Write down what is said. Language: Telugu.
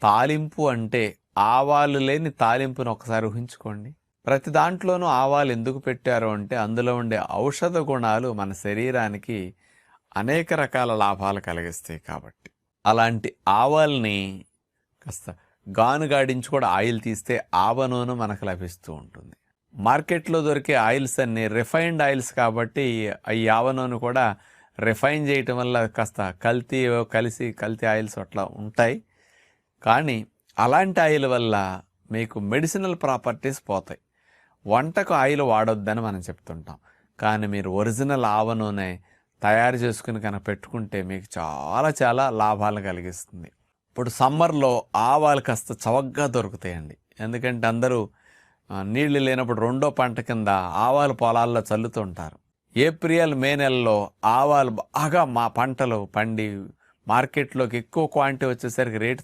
తాలింపు అంటే ఆవాలు లేని తాలింపును ఒకసారి ఊహించుకోండి. ప్రతి దాంట్లోనూ ఆవాలు ఎందుకు పెట్టారు అంటే అందులో ఉండే ఔషధ గుణాలు మన శరీరానికి అనేక రకాల లాభాలు కలిగిస్తాయి కాబట్టి. అలాంటి ఆవాల్ని కాస్త గానుగాడించి కూడా ఆయిల్ తీస్తే ఆవ నూనె మనకు లభిస్తూ ఉంటుంది. మార్కెట్లో దొరికే ఆయిల్స్ అన్నీ రిఫైన్డ్ ఆయిల్స్ కాబట్టి ఈ ఆవ నూనె కూడా రిఫైన్ చేయటం వల్ల కాస్త కల్తీ ఆయిల్స్ అట్లా ఉంటాయి. కానీ అలాంటి ఆయిల్ వల్ల మీకు మెడిసినల్ ప్రాపర్టీస్ పోతాయి. వంటకు ఆయిల్ వాడొద్దని మనం చెప్తుంటాం. కానీ మీరు ఒరిజినల్ ఆవ నూనె తయారు చేసుకుని కనుక పెట్టుకుంటే మీకు చాలా చాలా లాభాలు కలిగిస్తుంది. ఇప్పుడు సమ్మర్లో ఆవాలు కాస్త చవకగా దొరుకుతాయండి. ఎందుకంటే అందరూ నీళ్లు లేనప్పుడు రెండో పంట కింద ఆవాలు పొలాల్లో చల్లుతుంటారు. ఏప్రిల్ మే నెలలో ఆవాలు బాగా మా పంటలు పండి మార్కెట్లోకి ఎక్కువ క్వాంటిటీ వచ్చేసరికి రేటు